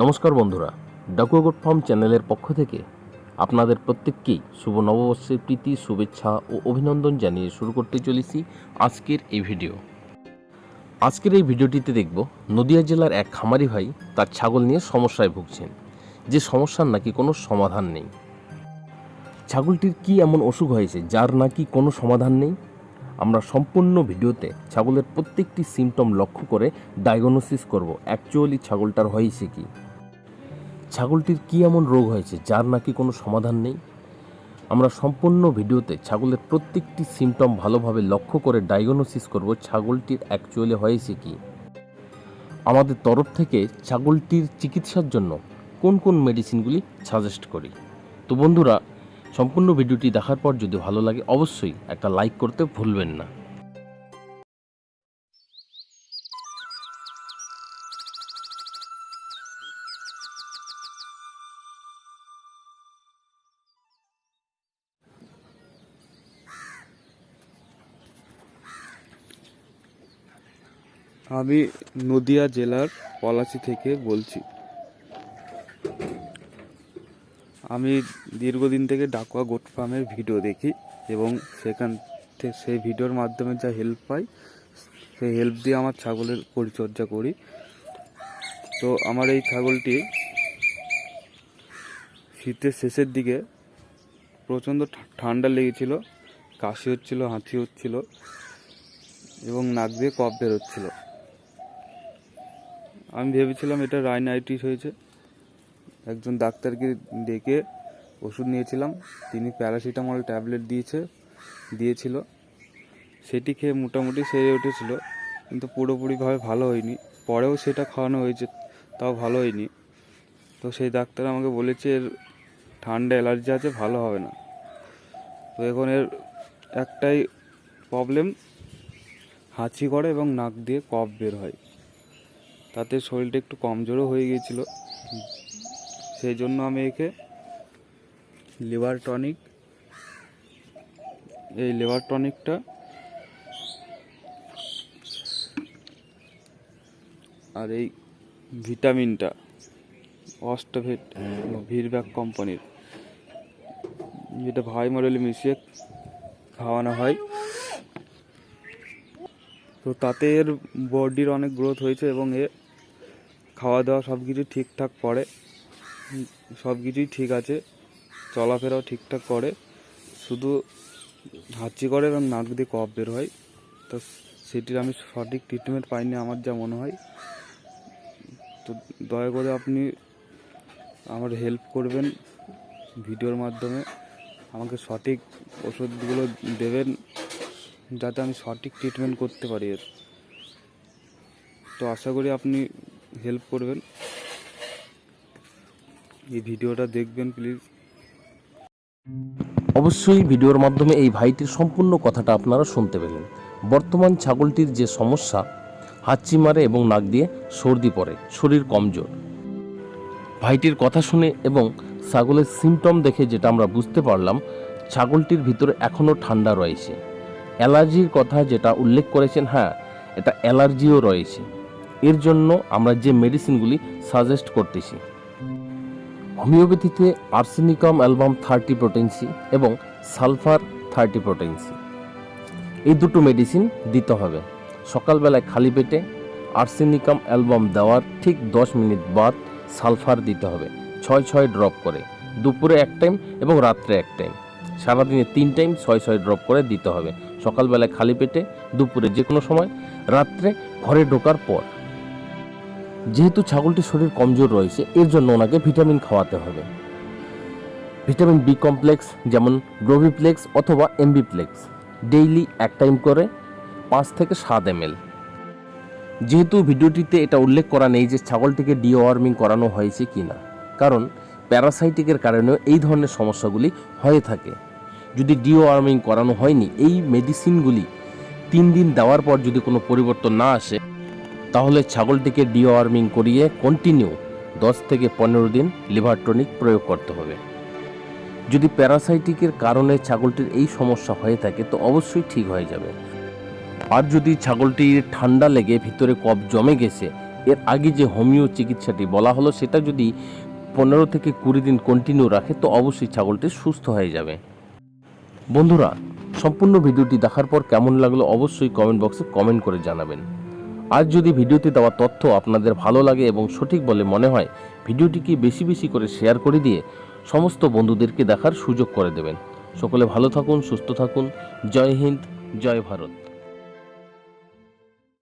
নমস্কার বন্ধুরা, ডাকুয়াগোট ফার্ম চ্যানেলের পক্ষ থেকে আপনাদের প্রত্যেককেই শুভ নববর্ষের প্রীতি, শুভেচ্ছা ও অভিনন্দন জানিয়ে শুরু করতে চলেছি আজকের এই ভিডিও। আজকের এই ভিডিওটিতে দেখব নদিয়া জেলার এক খামারি ভাই তার ছাগল নিয়ে সমস্যায় ভুগছেন, যে সমস্যার নাকি কোনো সমাধান নেই। ছাগলটির কি এমন অসুখ হয়েছে যার নাকি কোনো সমাধান নেই? আমরা সম্পূর্ণ ভিডিওতে ছাগলের প্রত্যেকটি সিমটম লক্ষ্য করে ডায়াগনোসিস করব অ্যাকচুয়ালি ছাগলটার হয়েছে কি, ছাগলটির কি এমন রোগ হয়েছে যার নাকি কোনো সমাধান নেই। আমরা সম্পূর্ণ ভিডিওতে ছাগলের প্রত্যেকটি সিমটম ভালোভাবে লক্ষ্য করে ডায়াগনোসিস করব ছাগলটির অ্যাকচুয়ালি হয়েছে কি। আমাদের তরফ থেকে ছাগলটির চিকিৎসার জন্য কোন কোন মেডিসিনগুলি সাজেস্ট করি। তো বন্ধুরা, সম্পূর্ণ ভিডিওটি দেখার পর যদি ভালো লাগে অবশ্যই একটা লাইক করতে ভুলবেন না। আমি নদিয়া জেলার পলাশী থেকে বলছি। আমি দীর্ঘদিন থেকে ডাকুয়া গোট ফার্মের ভিডিও দেখি এবং সেখান থেকে সেই ভিডিওর মাধ্যমে যা হেল্প পাই সেই হেল্প দিয়ে আমার ছাগলের পরিচর্যা করি। তো আমার এই ছাগলটি শীতের শেষের দিকে প্রচণ্ড ঠান্ডা লেগেছিল, কাশি হচ্ছিল, হাঁচি হচ্ছিল এবং নাক দিয়ে কফ বেরোচ্ছিল। আমি ভেবেছিলাম এটা রাইনাইটিস হয়েছে। একজন ডাক্তারকে ডেকে ওষুধ নিয়েছিলাম, তিনি প্যারাসিটামল ট্যাবলেট দিয়েছিল। সেটি খেয়ে মোটামুটি সেরে উঠেছিল, কিন্তু পুরোপুরিভাবে ভালো হয়নি। পরেও সেটা খাওয়ানো হয়েছে, তাও ভালো হয়নি। তো সেই ডাক্তার আমাকে বলেছে এর ঠান্ডা অ্যালার্জি আছে, ভালো হবে না। তো এখন এর একটাই প্রবলেম, হাঁচি করে এবং নাক দিয়ে কফ বের হয়। তাতে শরীরটা একটু কমজোরও হয়ে গিয়েছিল। সেই জন্য আমি একে লিভার টনিকটা আর এই ভিটামিনটা অস্টভেট ভিরব্যাক কোম্পানির, যেটা ভাই মডেলে মিশিয়ে খাওয়ানো হয়। তো তাতে এর বডির অনেক গ্রোথ হয়েছে এবং এ খাওয়া দাওয়া সব কিছু ঠিকঠাক করে, সব কিছুই ঠিক আছে, চলাফেরাও ঠিকঠাক করে, শুধু হাঁচি করে এবং নাক দিয়ে কফ বের হয়। তো সেটির আমি সঠিক ট্রিটমেন্ট পাইনি আমার যা মনে হয়। তো দয়া করে আপনি আমার হেল্প করবেন, ভিডিওর মাধ্যমে আমাকে সঠিক ওষুধগুলো দেবেন যাতে আমি সঠিক ট্রিটমেন্ট করতে পারি এর। তো আশা করি আপনি হেল্প করবেন, এই ভিডিওটা দেখবেন প্লিজ। অবশ্যই ভিডিওর মাধ্যমে এই ভাইটির সম্পূর্ণ কথাটা আপনারা শুনতে পেলেন। বর্তমান ছাগলটির যে সমস্যা, হাঁচি মারে এবং নাক দিয়ে সর্দি পড়ে, শরীর কমজোর। ভাইটির কথা শুনে এবং ছাগলের সিমটম দেখে যেটা আমরা বুঝতে পারলাম, ছাগলটির ভিতরে এখনও ঠান্ডা রয়েছে। অ্যালার্জির কথা যেটা উল্লেখ করেছেন, হ্যাঁ, এটা অ্যালার্জিও রয়েছে। এর জন্য আমরা যে মেডিসিনগুলি সাজেস্ট করতেছি, হোমিওপ্যাথিতে আর্সেনিকাম অ্যালবাম 30 পোটেন্সি এবং সালফার 30 পোটেন্সি, এই দুটো মেডিসিন দিতে হবে। সকালবেলায় খালি পেটে আর্সেনিকাম অ্যালবাম দেওয়ার ঠিক 10 মিনিট বাদ সালফার দিতে হবে 6 ড্রপ করে, দুপুরে 1 টাইম এবং রাত্রে 1 টাইম, সারাদিনে 3 টাইম 6 ড্রপ করে দিতে হবে। সকালবেলায় খালি পেটে, দুপুরে যে কোনো সময়, রাত্রে ঘরে ঢোকার পর। যেহেতু ছাগলটির শরীর কমজোর রয়েছে, এর জন্য ওনাকে ভিটামিন খাওয়াতে হবে। ভিটামিন বি কমপ্লেক্স যেমন গ্লোভিপ্লেক্স অথবা এমবিপ্লেক্স ডেইলি 1 টাইম করে 5 থেকে 7 ml। যেহেতু ভিডিওটিতে এটা উল্লেখ করা নেই যে ছাগলটিকে ডিওয়ার্মিং করানো হয়েছে কিনা, কারণ প্যারাসাইটিকের কারণেও এই ধরনের সমস্যাগুলি হয়ে থাকে। যদি ডিওয়ার্মিং করানো হয়নি, এই মেডিসিনগুলি 3 দিন দেওয়ার পর যদি কোনো পরিবর্তন না আসে, তাহলে ছাগলটিকে ডিওয়ার্মিং করিয়ে কন্টিনিউ 10 থেকে 15 দিন লিভার টনিক প্রয়োগ করতে হবে। যদি প্যারাসাইটিকের কারণে ছাগলটির এই সমস্যা হয়ে থাকে তো অবশ্যই ঠিক হয়ে যাবে। আর যদি ছাগলটির ঠান্ডা লেগে ভিতরে কফ জমে গেছে, এর আগে যে হোমিও চিকিৎসাটি বলা হলো সেটা যদি 15 থেকে 20 দিন কন্টিনিউ রাখে তো অবশ্যই ছাগলটি সুস্থ হয়ে যাবে। বন্ধুরা, সম্পূর্ণ ভিডিওটি দেখার পর কেমন লাগলো অবশ্যই কমেন্ট বক্সে কমেন্ট করে জানাবেন। আজ যদি ভিডিওতে দেওয়া তথ্য আপনাদের ভালো লাগে এবং সঠিক বলে মনে হয়, ভিডিওটিকে বেশি বেশি করে শেয়ার করে দিয়ে সমস্ত বন্ধুদেরকে দেখার সুযোগ করে দেবেন। সকলে ভালো থাকুন, সুস্থ থাকুন। জয় হিন্দ, জয় ভারত।